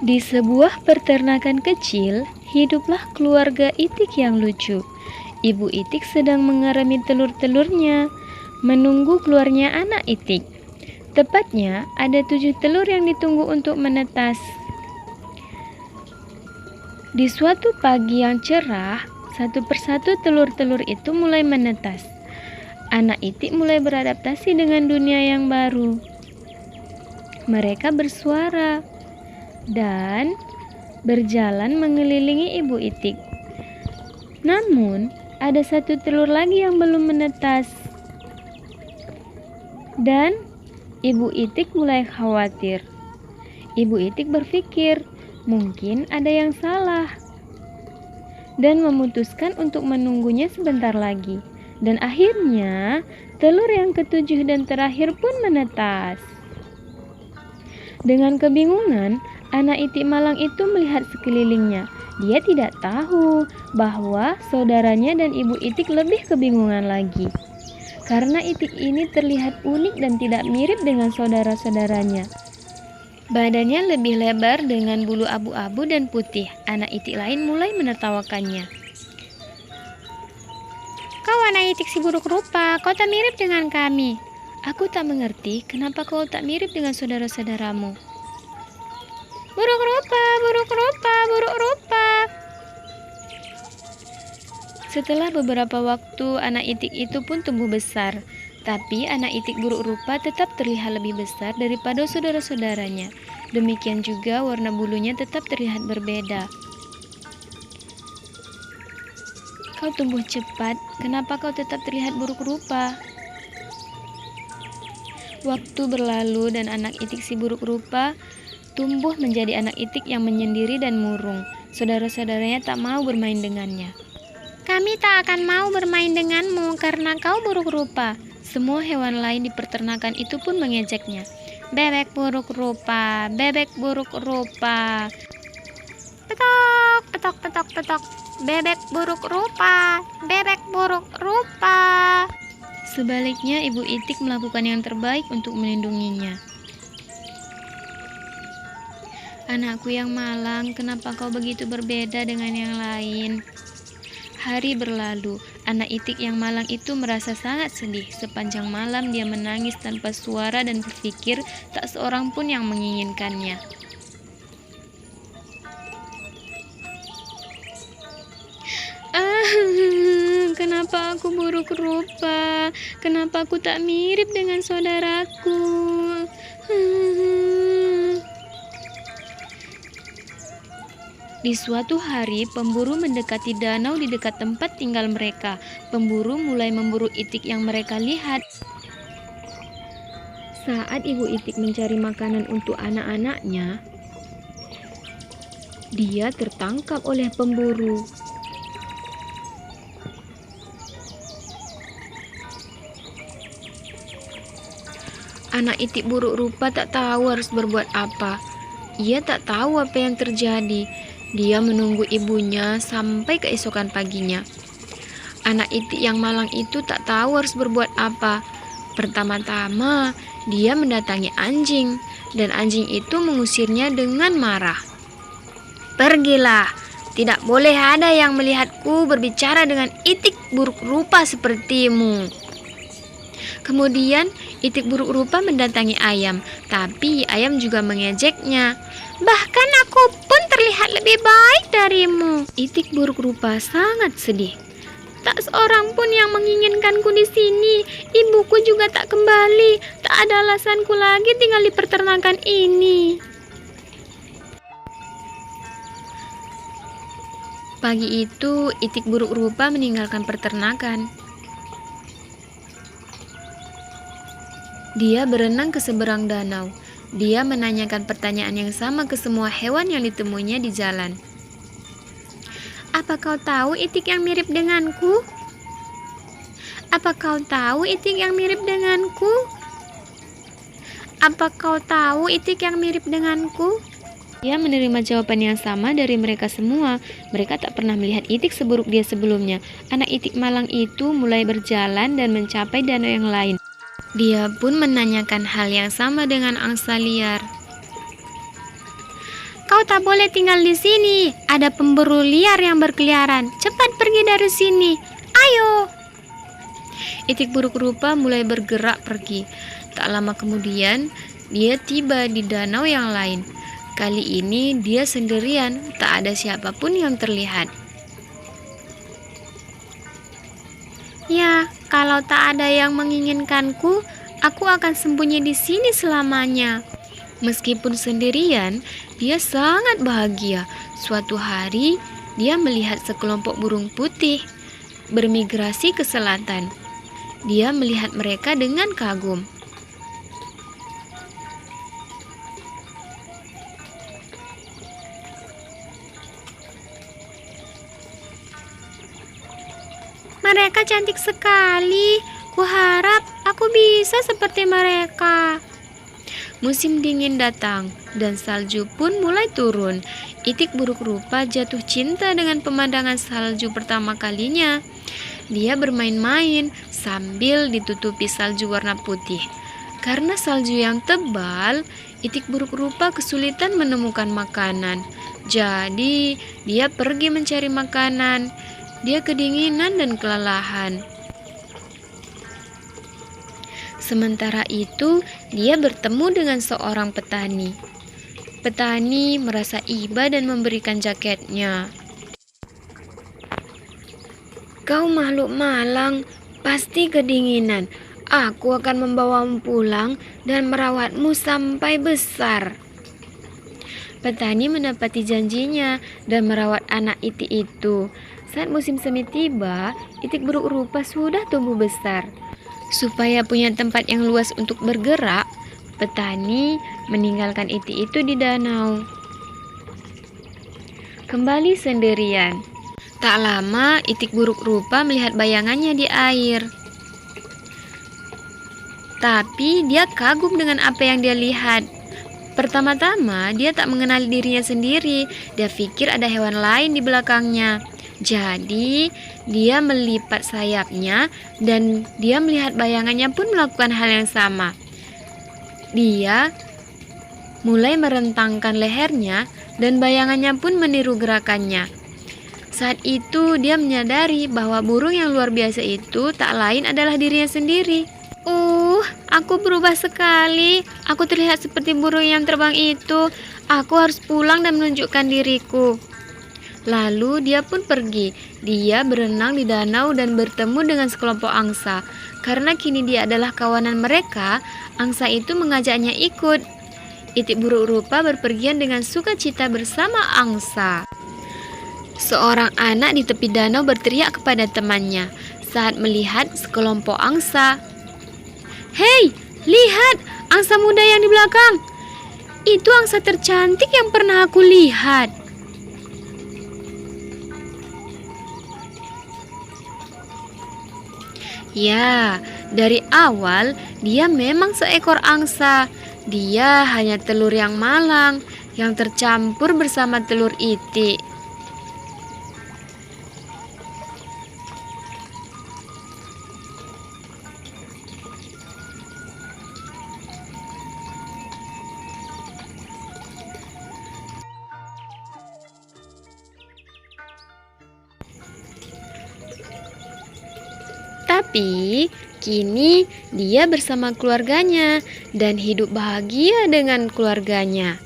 Di sebuah peternakan kecil, hiduplah keluarga itik yang lucu. Ibu itik sedang mengerami telur-telurnya, menunggu keluarnya anak itik. Tepatnya, ada 7 telur yang ditunggu untuk menetas. Di suatu pagi yang cerah, satu persatu telur-telur itu mulai menetas. Anak itik mulai beradaptasi dengan dunia yang baru. Mereka bersuara dan berjalan mengelilingi ibu itik. Namun, ada satu telur lagi yang belum menetas. Dan ibu itik mulai khawatir. Ibu itik berpikir, mungkin ada yang salah. Dan memutuskan untuk menunggunya sebentar lagi. Dan akhirnya, telur yang ketujuh dan terakhir pun menetas. Dengan kebingungan, anak itik malang itu melihat sekelilingnya. Dia tidak tahu bahwa saudaranya dan ibu itik lebih kebingungan lagi. Karena itik ini terlihat unik dan tidak mirip dengan saudara-saudaranya. Badannya lebih lebar dengan bulu abu-abu dan putih. Anak itik lain mulai menertawakannya. Kau anak itik si buruk rupa, kau tak mirip dengan kami. Aku tak mengerti kenapa kau tak mirip dengan saudara-saudaramu. Buruk rupa, buruk rupa, buruk rupa. Setelah beberapa waktu, anak itik itu pun tumbuh besar. Tapi anak itik buruk rupa tetap terlihat lebih besar daripada saudara-saudaranya. Demikian juga warna bulunya tetap terlihat berbeda. Kau tumbuh cepat, kenapa kau tetap terlihat buruk rupa? Waktu berlalu dan anak itik si buruk rupa tumbuh menjadi anak itik yang menyendiri dan murung. Saudara-saudaranya tak mau bermain dengannya. Kami tak akan mau bermain denganmu karena kau buruk rupa. Semua hewan lain di peternakan itu pun mengejeknya. Bebek buruk rupa, bebek buruk rupa. Petok, petok, petok, petok. Bebek buruk rupa, bebek buruk rupa. Sebaliknya, ibu itik melakukan yang terbaik untuk melindunginya. Anakku yang malang, kenapa kau begitu berbeda dengan yang lain? Hari berlalu, anak itik yang malang itu merasa sangat sedih. Sepanjang malam dia menangis tanpa suara dan berpikir tak seorang pun yang menginginkannya. Kenapa aku buruk rupa? Kenapa aku tak mirip dengan saudaraku? Di suatu hari, pemburu mendekati danau di dekat tempat tinggal mereka. Pemburu mulai memburu itik yang mereka lihat. Saat ibu itik mencari makanan untuk anak-anaknya, dia tertangkap oleh pemburu. Anak itik buruk rupa tak tahu harus berbuat apa. Ia tak tahu apa yang terjadi. Dia menunggu ibunya sampai keesokan paginya. Anak itik yang malang itu tak tahu harus berbuat apa. Pertama-tama, dia mendatangi anjing, dan anjing itu mengusirnya dengan marah. Pergilah, tidak boleh ada yang melihatku berbicara dengan itik buruk rupa sepertimu. Kemudian, itik buruk rupa mendatangi ayam, tapi ayam juga mengejeknya. Bahkan aku pun terlihat lebih baik darimu. Itik buruk rupa sangat sedih. Tak seorang pun yang menginginkanku di sini. Ibuku juga tak kembali. Tak ada alasanku lagi tinggal di peternakan ini. Pagi itu, itik buruk rupa meninggalkan peternakan. Dia berenang ke seberang danau. Dia menanyakan pertanyaan yang sama ke semua hewan yang ditemuinya di jalan. Apa kau tahu itik yang mirip denganku? Apa kau tahu itik yang mirip denganku? Apa kau tahu itik yang mirip denganku? Dia menerima jawaban yang sama dari mereka semua. Mereka tak pernah melihat itik seburuk dia sebelumnya. Anak itik malang itu mulai berjalan dan mencapai danau yang lain. Dia pun menanyakan hal yang sama dengan angsa liar. Kau tak boleh tinggal di sini. Ada pemburu liar yang berkeliaran. Cepat pergi dari sini. Ayo. Itik buruk rupa mulai bergerak pergi. Tak lama kemudian, dia tiba di danau yang lain. Kali ini dia sendirian, tak ada siapapun yang terlihat. Ya, kalau tak ada yang menginginkanku, aku akan sembunyi di sini selamanya. Meskipun sendirian, dia sangat bahagia. Suatu hari, dia melihat sekelompok burung putih bermigrasi ke selatan. Dia melihat mereka dengan kagum. Mereka cantik sekali. Kuharap aku bisa seperti mereka. Musim dingin datang dan salju pun mulai turun. Itik buruk rupa jatuh cinta dengan pemandangan salju pertama kalinya. Dia bermain-main sambil ditutupi salju warna putih. Karena salju yang tebal, itik buruk rupa kesulitan menemukan makanan. Jadi, dia pergi mencari makanan. Dia kedinginan dan kelelahan. Sementara itu, dia bertemu dengan seorang petani. Petani merasa iba dan memberikan jaketnya. "Kau makhluk malang, pasti kedinginan. Aku akan membawamu pulang dan merawatmu sampai besar." Petani menepati janjinya dan merawat anak itik itu. Saat musim semi tiba, itik buruk rupa sudah tumbuh besar. Supaya punya tempat yang luas untuk bergerak, petani meninggalkan itik itu di danau. Kembali sendirian. Tak lama, itik buruk rupa melihat bayangannya di air. Tapi dia kagum dengan apa yang dia lihat. Pertama-tama, dia tak mengenali dirinya sendiri. Dia pikir ada hewan lain di belakangnya. Jadi, dia melipat sayapnya dan dia melihat bayangannya pun melakukan hal yang sama. Dia mulai merentangkan lehernya dan bayangannya pun meniru gerakannya. Saat itu, dia menyadari bahwa burung yang luar biasa itu tak lain adalah dirinya sendiri. Aku berubah sekali. Aku terlihat seperti burung yang terbang itu. Aku harus pulang dan menunjukkan diriku. Lalu dia pun pergi. Dia berenang di danau dan bertemu dengan sekelompok angsa. Karena kini dia adalah kawanan mereka, angsa itu mengajaknya ikut. Itik buruk rupa berpergian dengan sukacita bersama angsa. Seorang anak di tepi danau berteriak kepada temannya saat melihat sekelompok angsa. Hei, lihat angsa muda yang di belakang. Itu angsa tercantik yang pernah aku lihat. Ya, dari awal dia memang seekor angsa. Dia hanya telur yang malang yang tercampur bersama telur itik. Tapi kini dia bersama keluarganya dan hidup bahagia dengan keluarganya.